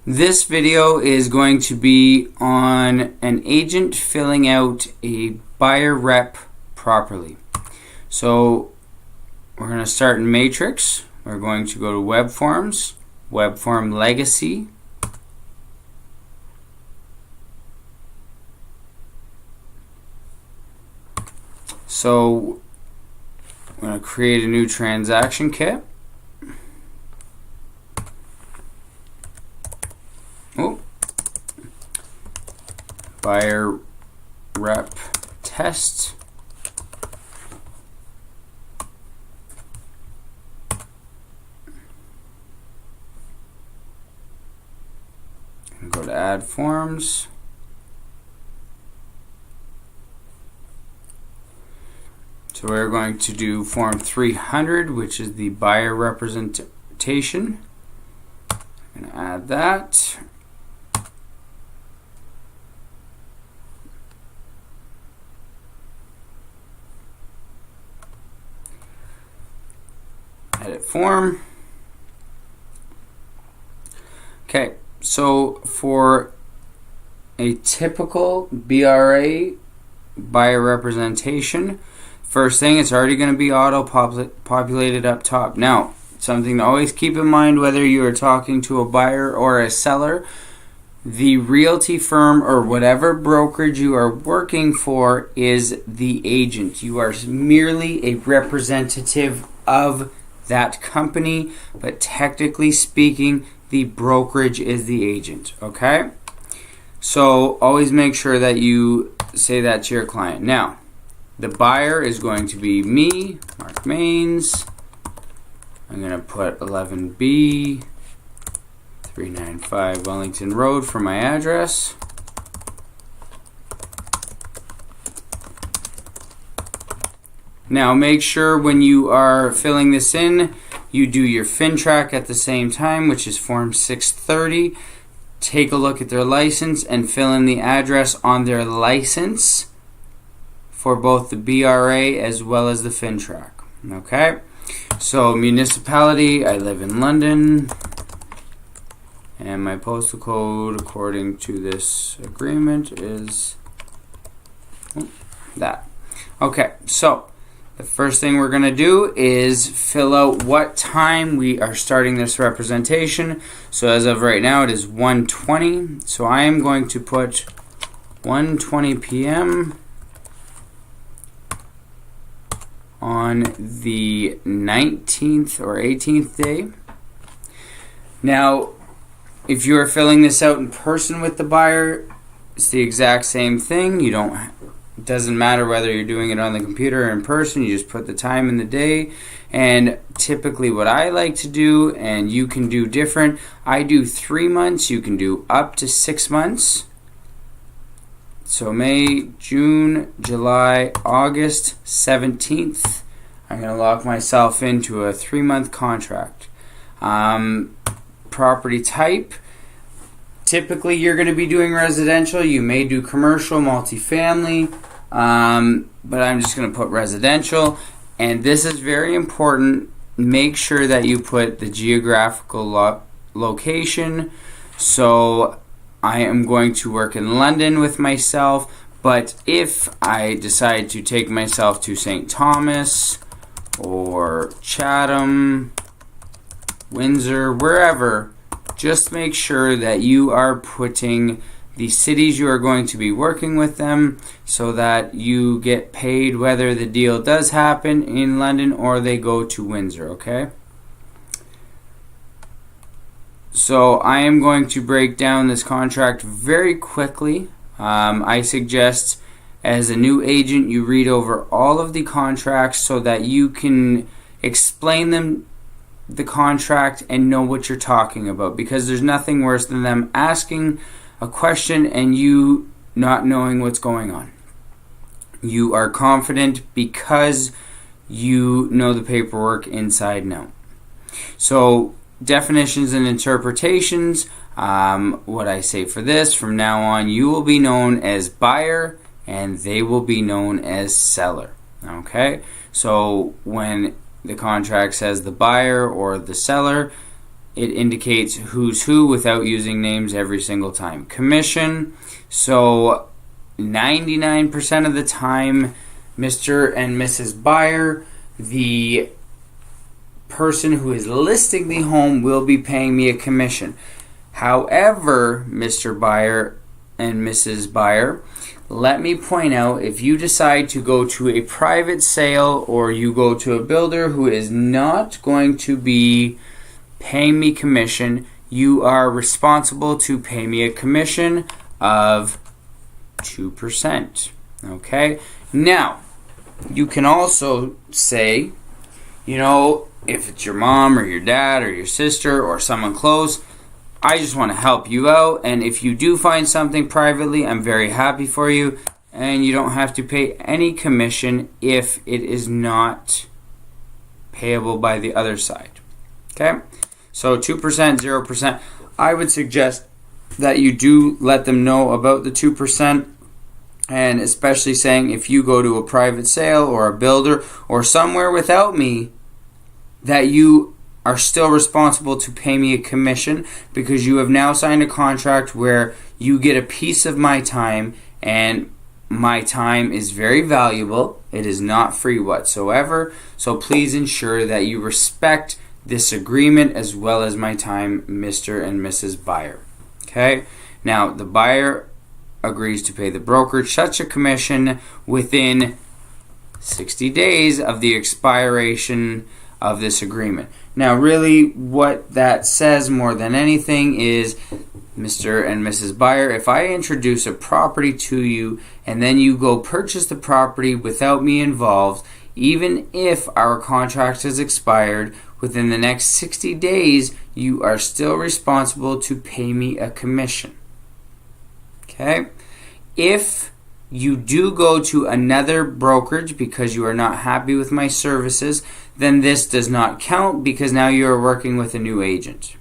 This video is going to be on an agent filling out a buyer rep properly. So we're going to start in Matrix. We're going to go to Web Forms, Web Form Legacy. So I'm going to create a new transaction kit. Buyer rep test. And go to add forms. So we're going to do form 300, which is the buyer representation. I'm going to add that. Edit form. Okay, so for a typical BRA buyer representation, first thing, it's already going to be auto-populated up top. Now, something to always keep in mind whether you are talking to a buyer or a seller, the realty firm or whatever brokerage you are working for is the agent. You are merely a representative of that company, but technically speaking, the brokerage is the agent, okay? So always make sure that you say that to your client. Now, the buyer is going to be me, Mark Mains. I'm going to put 11B, 395 Wellington Road for my address. Now make sure when you are filling this in, you do your FINTRAC at the same time, which is form 630. Take a look at their license and fill in the address on their license for both the BRA as well as the FINTRAC. Okay? So municipality, I live in London. And my postal code according to this agreement is that. Okay, so the first thing we're going to do is fill out what time we are starting this representation. So as of right now, it is 1:20. So I am going to put 1:20 p.m. on the 19th or 18th day. Now, if you are filling this out in person with the buyer, it's the exact same thing. It doesn't matter whether you're doing it on the computer or in person. You just put the time and the day. And typically what I like to do, and you can do different, I do 3 months. You can do up to 6 months. So May, June, July, August 17th. I'm going to lock myself into a 3-month contract. Property type. Typically, you're going to be doing residential. You may do commercial, multifamily, but I'm just going to put residential. And this is very important. Make sure that you put the geographical location. So I am going to work in London with myself, but if I decide to take myself to St. Thomas or Chatham, Windsor, wherever, just make sure that you are putting the cities you are going to be working with them so that you get paid whether the deal does happen in London or they go to Windsor, okay? So I am going to break down this contract very quickly. I suggest as a new agent you read over all of the contracts so that you can explain the contract and know what you're talking about, because there's nothing worse than them asking a question and you not knowing what's going on. You are confident because you know the paperwork inside and out. So definitions and interpretations, what I say for this, from now on you will be known as buyer and they will be known as seller. Okay, so when the contract says the buyer or the seller, it indicates who's who without using names every single time. Commission, so 99% of the time, Mr. and Mrs. Buyer, the person who is listing the home will be paying me a commission. However, Mr. Buyer and Mrs. Buyer, let me point out, if you decide to go to a private sale or you go to a builder who is not going to be paying me commission, you are responsible to pay me a commission of 2%. Okay? Now, you can also say, if it's your mom or your dad or your sister or someone close, I just want to help you out, and if you do find something privately, I'm very happy for you, and you don't have to pay any commission if it is not payable by the other side. Okay? So 2%, 0%. I would suggest that you do let them know about the 2%, and especially saying if you go to a private sale or a builder or somewhere without me, that you are still responsible to pay me a commission, because you have now signed a contract where you get a piece of my time, and my time is very valuable. It is not free whatsoever. So please ensure that you respect this agreement as well as my time, Mr. and Mrs. Buyer. Okay? Now, the buyer agrees to pay the brokerage such a commission within 60 days of the expiration of this agreement. Now, really, what that says more than anything is, Mr. and Mrs. Buyer, if I introduce a property to you and then you go purchase the property without me involved, even if our contract has expired, within the next 60 days, you are still responsible to pay me a commission. Okay? If you do go to another brokerage because you are not happy with my services, then this does not count, because now you are working with a new agent.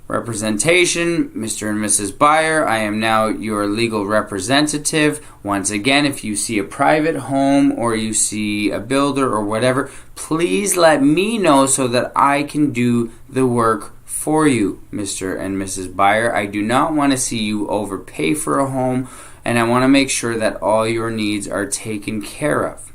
Representation, Mr. and Mrs. Buyer, I am now your legal representative. Once again, if you see a private home or you see a builder or whatever, please let me know so that I can do the work for you, Mr. and Mrs. Buyer. I do not want to see you overpay for a home, and I want to make sure that all your needs are taken care of.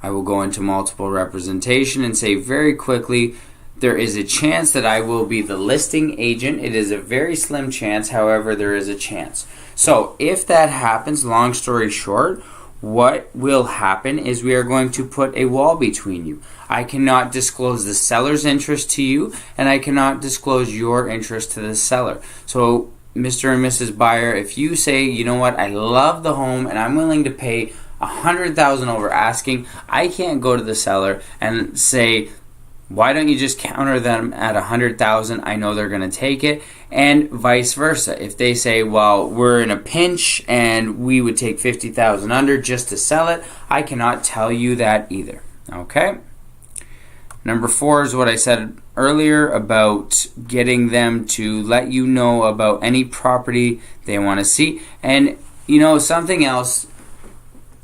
I will go into multiple representation and say very quickly, there is a chance that I will be the listing agent. It is a very slim chance, however, there is a chance. So if that happens, long story short, what will happen is we are going to put a wall between you. I cannot disclose the seller's interest to you, and I cannot disclose your interest to the seller. So, Mr. and Mrs. Buyer, if you say, you know what, I love the home and I'm willing to pay $100,000 over asking, I can't go to the seller and say, why don't you just counter them at $100,000? I know they're going to take it, and vice versa. If they say, well, we're in a pinch and we would take $50,000 under just to sell it, I cannot tell you that either. Okay? Number 4 is what I said earlier about getting them to let you know about any property they want to see. And, something else,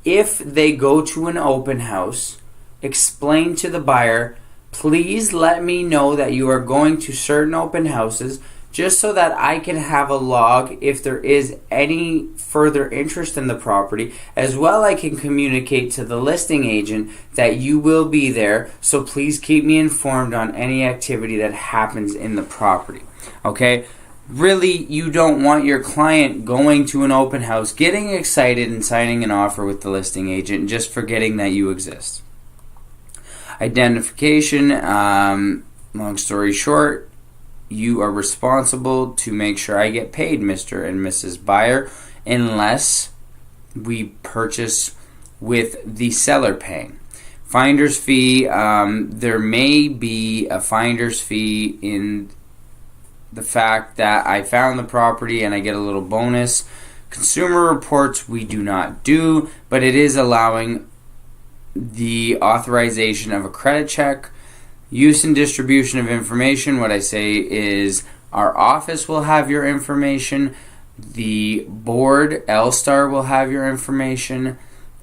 if they go to an open house, explain to the buyer, please let me know that you are going to certain open houses, just so that I can have a log if there is any further interest in the property. As well, I can communicate to the listing agent that you will be there, so please keep me informed on any activity that happens in the property. Okay? Really, you don't want your client going to an open house, getting excited and signing an offer with the listing agent, just forgetting that you exist. Identification, long story short, you are responsible to make sure I get paid, Mr. and Mrs. Buyer, unless we purchase with the seller paying. Finder's fee, there may be a finder's fee in the fact that I found the property and I get a little bonus. Consumer reports we do not do, but it is allowing the authorization of a credit check. Use and distribution of information, what I say is our office will have your information, the board, L-Star, will have your information,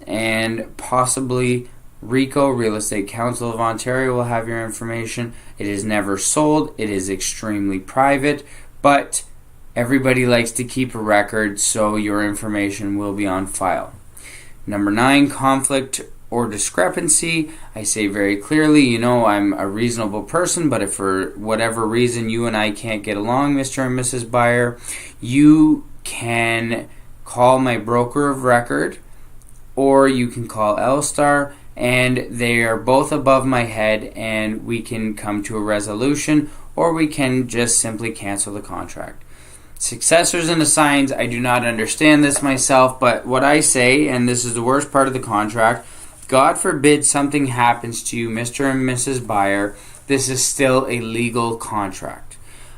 and possibly RECO, Real Estate Council of Ontario, will have your information. It is never sold. It is extremely private, but everybody likes to keep a record, so your information will be on file. Number 9, conflict or discrepancy. I say very clearly, I'm a reasonable person, but if for whatever reason you and I can't get along, Mr. and Mrs. Buyer, you can call my broker of record, or you can call L-Star, and they are both above my head, and we can come to a resolution, or we can just simply cancel the contract. Successors and assigns, I do not understand this myself, but what I say, and this is the worst part of the contract, God forbid something happens to you, Mr. and Mrs. Buyer, this is still a legal contract.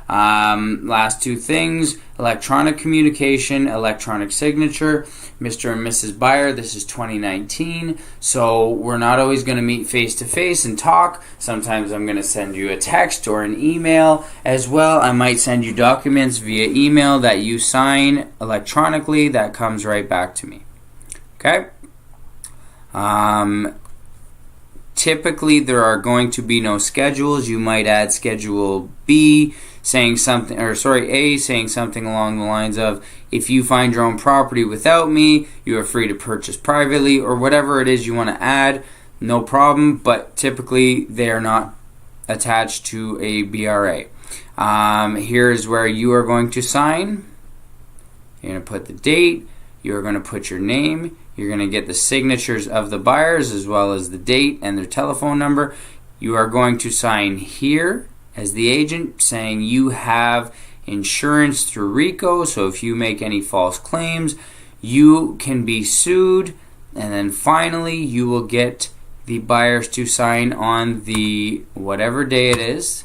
Last 2 things, electronic communication, electronic signature. Mr. and Mrs. Buyer, this is 2019, so we're not always going to meet face to face and talk. Sometimes I'm going to send you a text or an email as well. I might send you documents via email that you sign electronically that comes right back to me. Okay? Typically there are going to be no schedules. You might add schedule B saying something, or sorry, A saying something along the lines of, if you find your own property without me, you are free to purchase privately, or whatever it is you want to add, no problem, but typically they are not attached to a BRA. Here is where you are going to sign. You're going to put the date, you're going to put your name, you're going to get the signatures of the buyers as well as the date and their telephone number. You are going to sign here as the agent saying you have insurance through RECO, so if you make any false claims, you can be sued. And then finally, you will get the buyers to sign on the whatever day it is,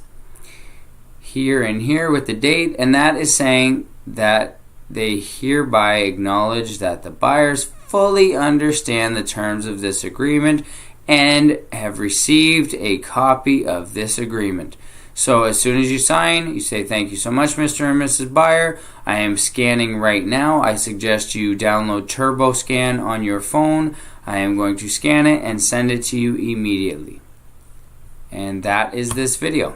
here and here with the date, and that is saying that they hereby acknowledge that the buyers fully understand the terms of this agreement and have received a copy of this agreement. So as soon as you sign, you say, thank you so much, Mr. and Mrs. Buyer. I am scanning right now. I suggest you download TurboScan on your phone. I am going to scan it and send it to you immediately. And that is this video.